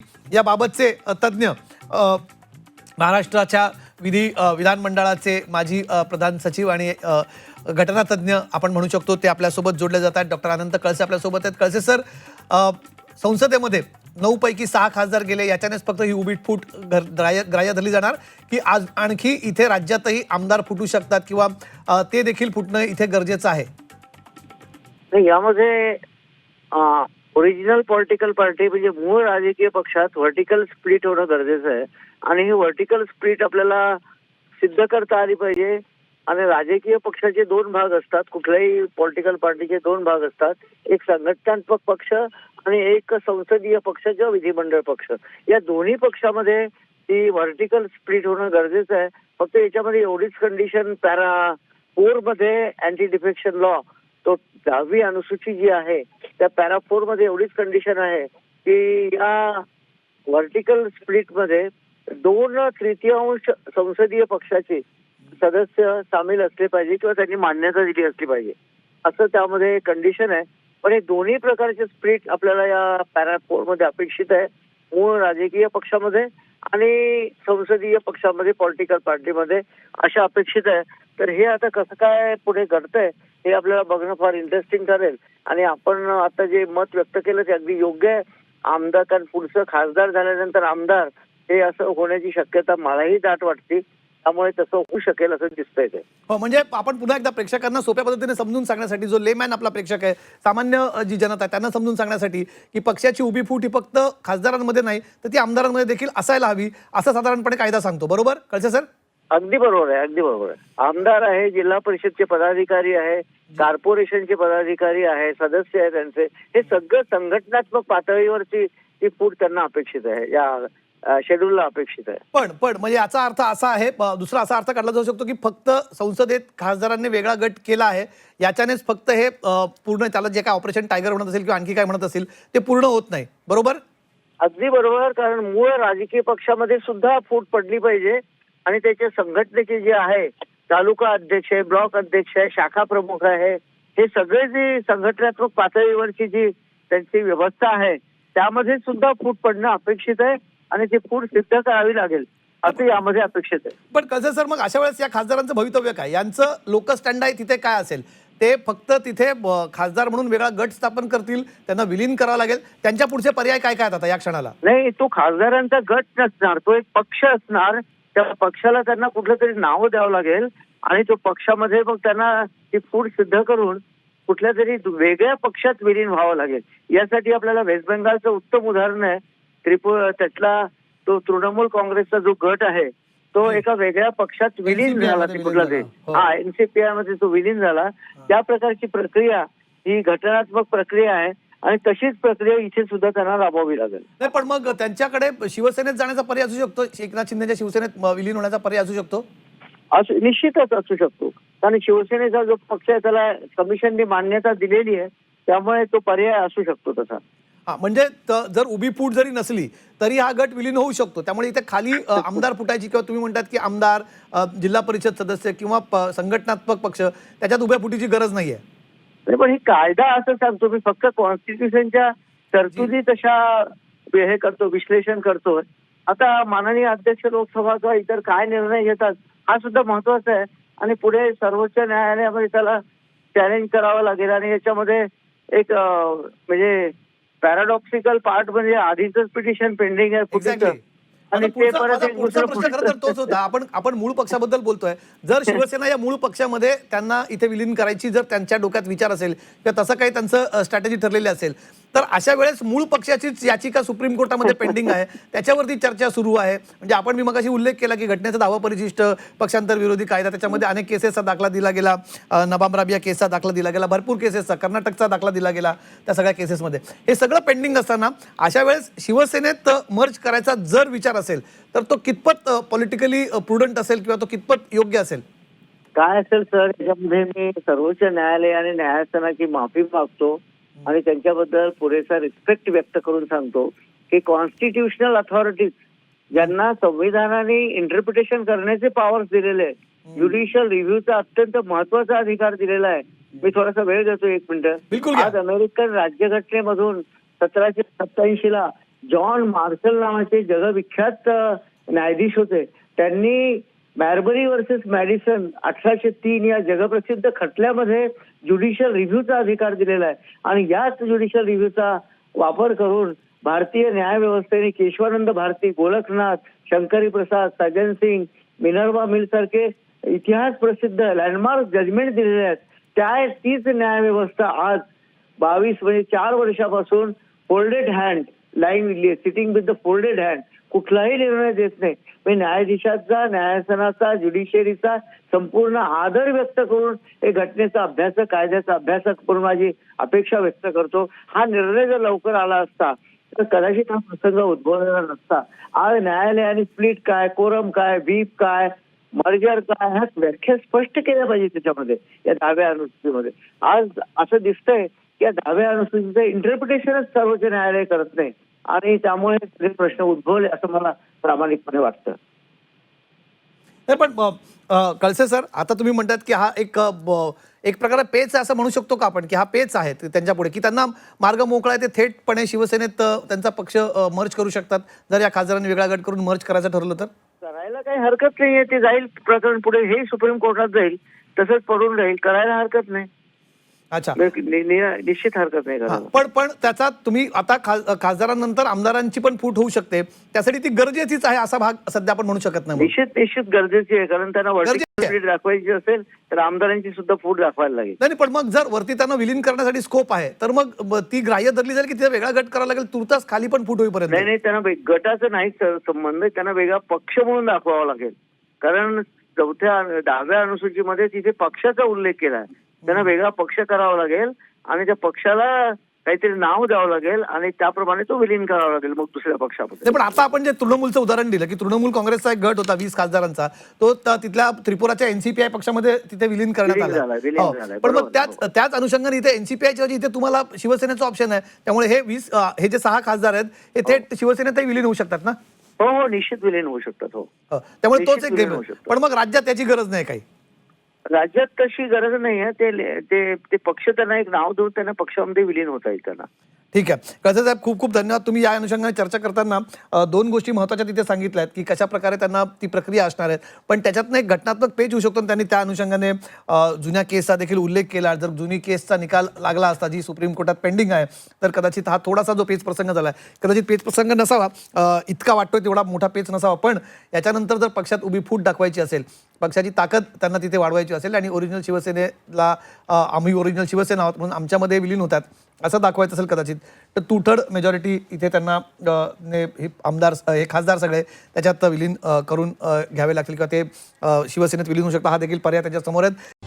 याबाबतचे तज्ञ महाराष्ट्राच्या विधानमंडळाचे माजी प्रधान सचिव आणि घटनातज्ञ आपण म्हणू शकतो ते आपल्यासोबत जोडले जातात। डॉक्टर अनंत कळसे आपल्यासोबत आहेत। कळसे सर, संसदेमध्ये 9 पैकी 6 खासदार गेले, याच्यानेच फक्त ही उभी फूट ग्राह्य धरली जाणार की आज आणखी इथे राज्यातही आमदार फुटू शकतात किंवा ते देखील फुटणं इथे गरजेचं आहे? यामध्ये ओरिजिनल पॉलिटिकल पार्टी म्हणजे मूळ राजकीय पक्षात व्हर्टिकल स्प्लिट होणं गरजेचं आहे आणि ही व्हर्टिकल स्प्लिट आपल्याला सिद्ध करता आली पाहिजे। आणि राजकीय पक्षाचे 2 भाग असतात, कुठल्याही पॉलिटिकल पार्टीचे 2 भाग असतात, एक संघटनात्मक पक्ष आणि एक संसदीय पक्ष किंवा विधिमंडळ पक्ष। या दोन्ही पक्षामध्ये ती व्हर्टिकल स्प्लिट होणं गरजेचं आहे। फक्त याच्यामध्ये एवढीच कंडिशन, पॅरा 4 मध्ये अँटी डिफेक्शन लॉ, तो 10वी अनुसूची जी आहे त्या पॅरा 4 मध्ये एवढीच कंडिशन आहे की या व्हर्टिकल स्प्लिट मध्ये 2/3 संसदीय पक्षाचे सदस्य सामील असले पाहिजे किंवा त्यांनी मान्यता दिली असली पाहिजे, असं त्यामध्ये कंडिशन आहे। पण हे दोन्ही प्रकारचे स्प्लिट आपल्याला या पॅरा 4 मध्ये अपेक्षित आहे, मूळ राजकीय पक्षामध्ये आणि संसदीय पक्षामध्ये, पॉलिटिकल पार्टीमध्ये अशा अपेक्षित आहे। तर हे आता कसं काय पुढे घडतंय हे आपल्याला बघणं फार इंटरेस्टिंग ठरेल। आणि आपण आता जे मत व्यक्त केलं ते अगदी योग्य आहे। आमदार, कारण पुढचं खासदार झाल्यानंतर आमदार हे असं होण्याची शक्यता मलाही दाट वाटते, त्यामुळे तसं होऊ शकेल असं दिसतंय ते। म्हणजे आपण पुन्हा एकदा प्रेक्षकांना सोप्या पद्धतीने समजून सांगण्यासाठी, जो लेमॅन आपला प्रेक्षक आहे, सामान्य जी जनता आहे, त्यांना समजून सांगण्यासाठी की पक्षाची उभी फूट ही फक्त खासदारांमध्ये नाही तर ती आमदारांमध्ये देखील असायला हवी, असं साधारणपणे कायदा सांगतो। बरोबर कळसे सर? अगदी बरोबर आहे, अगदी बरोबर आहे। आमदार आहे, जिल्हा परिषदचे पदाधिकारी आहे, कॉर्पोरेशनचे पदाधिकारी आहे, सदस्य आहे त्यांचे, हे सगळं संघटनात्मक पातळीवरची ती फूट त्यांना अपेक्षित आहे, या शेड्यूलला अपेक्षित आहे। पण म्हणजे याचा अर्थ असा आहे, दुसरा असा अर्थ काढला जाऊ शकतो की फक्त संसदेत खासदारांनी वेगळा गट केला आहे, याच्यानेच फक्त हे पूर्ण त्याला जे काय ऑपरेशन टायगर म्हणत असेल किंवा आणखी काय म्हणत असेल ते पूर्ण होत नाही। बरोबर? अगदी बरोबर, कारण मूळ राजकीय पक्षामध्ये सुद्धा फूट पडली पाहिजे आणि त्याच्या संघटनेचे जे आहे, तालुका अध्यक्ष आहे, ब्लॉक अध्यक्ष आहे, शाखा प्रमुख आहे, हे सगळे जे संघटनात्मक पातळीवरची जी त्यांची व्यवस्था आहे त्यामध्ये सुद्धा फूट पडणं अपेक्षित आहे आणि ती फूट सिद्ध करावी लागेल असं यामध्ये अपेक्षित आहे। पण कसं सर, मग अशा वेळेस या खासदारांचं भवितव्य काय? यांचं लोक स्टँड आहे तिथे काय असेल? ते फक्त तिथे खासदार म्हणून वेगळा गट स्थापन करतील, त्यांना विलीन करावं लागेल, त्यांच्या पुढचे पर्याय काय काय आता या क्षणाला? नाही, तो खासदारांचा गट नसणार, तो एक पक्ष असणार। त्या पक्षाला त्यांना कुठलं तरी नाव द्यावं लागेल आणि तो पक्षामध्ये मग त्यांना ती फूट सिद्ध करून कुठल्या तरी वेगळ्या पक्षात विलीन व्हावं लागेल। यासाठी आपल्याला वेस्ट बेंगालचं उत्तम उदाहरण आहे, त्रिपुरा, त्यातला तो तृणमूल काँग्रेसचा जो गट आहे तो एका वेगळ्या पक्षात विलीन झाला, कुठला तरी एनसीपीआय मध्ये तो विलीन झाला। त्या प्रकारची प्रक्रिया ही घटनात्मक प्रक्रिया आहे आणि तशीच प्रक्रिया इथे सुद्धा त्यांना राबवावी लागेल। नाही, पण मग त्यांच्याकडे शिवसेनेत जाण्याचा पर्याय असू शकतो, एकनाथ शिंदेच्या शिवसेनेत विलीन होण्याचा पर्याय असू शकतो? निश्चितच असू शकतो, कारण शिवसेनेचा जो पक्ष आहे त्याला कमिशनने मान्यता दिलेली आहे, त्यामुळे तो पर्याय असू शकतो तसा। म्हणजे जर उभी फूट जरी नसली तरी हा गट विलीन होऊ शकतो, त्यामुळे इथे खाली आमदार फुटायची किंवा तुम्ही म्हणतात की आमदार, जिल्हा परिषद सदस्य किंवा संघटनात्मक पक्ष, त्याच्यात उभ्या फुटीची गरज नाहीये। पण ही कायदा असं सांगतो, मी फक्त कॉन्स्टिट्यूशनच्या तरतुदी तशा हे करतो, विश्लेषण करतोय। आता माननीय अध्यक्ष लोकसभा किंवा इतर काय निर्णय घेतात हा सुद्धा महत्वाचा आहे आणि पुढे सर्वोच्च न्यायालयामध्ये त्याला चॅलेंज करावं लागेल। आणि याच्यामध्ये एक म्हणजे पॅराडॉक्सिकल पार्ट म्हणजे आधीच पिटिशन पेंडिंग आहे फुटीचं, आणि ते परत एक पुढचा प्रश्न खरं तर तोच होता। आपण मूळ पक्षाबद्दल बोलतोय, जर शिवसेना या मूळ पक्षामध्ये त्यांना इथे विलीन करायची जर त्यांच्या डोक्यात विचार असेल किंवा तसं काही त्यांचं स्ट्रॅटेजी ठरलेली असेल, तर अशा वेळेस मूळ पक्षाचीच याचिका सुप्रीम कोर्टामध्ये पेंडिंग आहे, त्याच्यावरती चर्चा सुरू आहे। म्हणजे आपण मी मगाशी उल्लेख केला की घटनेचा 10वा परिशिष्ट, पक्षांतर विरोधी कायदा, त्याच्यामध्ये अनेक केसेसचा दाखला दिला गेला, नबाब राबिया केसचा दाखला दिला गेला, भरपूर केसेसचा, कर्नाटकचा दाखला दिला गेला, त्या सगळ्या केसेसमध्ये हे सगळं पेंडिंग असताना अशा वेळेस शिवसेनेत मर्ज करायचा जर विचार असेल तर तो कितपत पॉलिटिकली प्रुडंट असेल किंवा तो कितपत योग्य असेल? काय असेल सर, याच्यामध्ये मी सर्वोच्च न्यायालय आणि न्यायालयाची माफी मागतो आणि त्यांच्याबद्दल पुरेसा रिस्पेक्ट व्यक्त करून सांगतो की कॉन्स्टिट्यूशनल अथॉरिटीज ज्यांना संविधानाने इंटरप्रिटेशन करण्याचे पॉवर्स दिलेले आहे, ज्युडिशियल रिव्ह्यूचा अत्यंत महत्वाचा अधिकार दिलेला आहे। मी थोडासा वेळ देतो, 1 मिनिट। आज अमेरिकन राज्यघटनेमधून 1787 ला जॉन मार्शल नावाचे जगविख्यात न्यायाधीश होते. त्यांनी मॅरबरी वर्सेस मॅडिसन 1803 या जगप्रसिद्ध खटल्यामध्ये ज्युडिशियल रिव्ह्यूचा अधिकार दिलेला आहे. आणि याच ज्युडिशियल रिव्ह्यूचा वापर करून भारतीय न्यायव्यवस्थेने केशवानंद भारती, गोलकनाथ, शंकरी प्रसाद, सज्जन सिंग, मिनर्वा मिल सारखे इतिहास प्रसिद्ध लँडमार्क जजमेंट दिलेले आहेत. तीच न्यायव्यवस्था आज 22 म्हणजे 4 वर्षापासून folded hand line sitting with the folded hand कुठलाही निर्णय देत नाही. म्हणजे न्यायाधीशाचा, न्यायासनाचा, ज्युडिशियरीचा संपूर्ण आदर व्यक्त करून हे घटनेचा अभ्यासक, कायद्याचा अभ्यासक म्हणून माझी अपेक्षा व्यक्त करतो. हा निर्णय जर लवकर आला असता तर कदाचित हा प्रसंग उद्भवलेला नसता. आज न्यायालयाने स्प्लिट काय, कोरम काय, व्हीप काय, मर्जर काय, ह्या व्याख्या स्पष्ट केल्या पाहिजे त्याच्यामध्ये, या 10व्या अनुसूचीमध्ये. आज असं दिसतंय की या 10व्या अनुसूचीचं इंटरप्रिटेशनच सर्वोच्च न्यायालय करत नाही आणि त्यामुळे हे प्रश्न उद्भवले असं मला प्रामाणिकपणे वाटतं. नाही पण कळसे सर, आता तुम्ही म्हणतात की हा एक प्रकारे पेच आहे असं म्हणू शकतो का आपण, की हा पेच आहे त्यांच्या पुढे, की त्यांना मार्ग मोकळा आहे, ते थेटपणे शिवसेनेत त्यांचा पक्ष मर्ज करू शकतात जर या खासदारांनी वेगळा गट करून मर्ज करायचं ठरलं तर? करायला काही हरकत नाहीये. ते जाईल प्रकरण पुढे, हे सुप्रीम कोर्टात जाईल, तसंच पडून राहील. करायला हरकत नाही. अच्छा, निश्चित हरकत नाही करायला. पण त्याचा तुम्ही आता खासदारांनंतर आमदारांची पण फूट होऊ शकते, त्यासाठी ती गरजेचीच आहे असा भाग सध्या आपण म्हणू शकत नाही. निश्चित गरजेची आहे, कारण त्यांना गरजेची वर्टिकल आहे. स्प्लिट दाखवायची असेल तर आमदारांची सुद्धा फूट दाखवायला लागेल. नाही पण मग जर वरती त्यांना विलीन करण्यासाठी स्कोप आहे तर मग ती ग्राह्य धरली जाईल की तिथे वेगळा गट करावा लागेल तुर्तास खाली पण फूट होईपर्यंत? नाही, त्यांना गटाचं नाही संबंध, त्यांना वेगळा पक्ष म्हणून दाखवावा लागेल. कारण 10व्या अनुसूचीमध्ये तिथे पक्षाचा उल्लेख केला आहे. त्यांना वेगळा पक्ष करावा लागेल आणि त्या पक्षाला काहीतरी नाव द्यावं लागेल आणि त्याप्रमाणे तो विलीन करावा लागेल मग दुसऱ्या पक्षामध्ये. पण आता आपण जे तृणमूलचं उदाहरण दिलं की तृणमूल काँग्रेसचा एक गट होता 20 खासदारांचा, तो तिथल्या त्रिपुराच्या एनसीपीआय पक्षामध्ये तिथे विलीन करण्यात आला. पण मग त्याच अनुषंगाने इथे एनसीपीआयच्या इथे तुम्हाला शिवसेनेचं ऑप्शन आहे, त्यामुळे हे जे 6 खासदार आहेत हे थेट शिवसेनेतही विलीन होऊ शकतात ना? हो, निश्चित विलीन होऊ शकतात. हो, त्यामुळे तोच एक गेम आहे. पण मग राज्यात त्याची गरज नाही काही? राज्यात तशी गरज नाही आहे. ते पक्ष त्यांना एक नाव देऊन त्यांना पक्षामध्ये विलीन होता येईल त्यांना. ठीक आहे. कळसे साहेब, खूप खूप धन्यवाद. तुम्ही या अनुषंगाने चर्चा करताना 2 गोष्टी महत्त्वाच्या तिथे सांगितल्या आहेत की कशा प्रकारे त्यांना ती प्रक्रिया असणार आहे, पण त्याच्यातनं एक घटनात्मक पेच होऊ शकतो. त्यांनी त्या अनुषंगाने जुन्या केसचा देखील उल्लेख केला. जर जुनी केसचा निकाल लागला असता जी सुप्रीम कोर्टात पेंडिंग आहे तर कदाचित हा थोडासा जो पेच प्रसंग झाला आहे, कदाचित पेच प्रसंग नसावा, इतका वाटतोय तेवढा मोठा पेच नसावा, पण याच्यानंतर जर पक्षात उभी फूट दाखवायची असेल, पक्षाची ताकद त्यांना तिथे वाढवायची असेल आणि ओरिजिनल शिवसेनेला आम्ही ओरिजिनल शिवसेना आहोत म्हणून आमच्यामध्ये विलीन होतात असं दाखवायचं असेल कदाचित, तर 2/3 मेजॉरिटी इथे त्यांना हे आमदार, हे खासदार सगळे त्याच्यात विलीन करून घ्यावे लागतील किंवा ते शिवसेनेत विलीन होऊ शकतात. हा देखील पर्याय त्यांच्या समोर आहेत.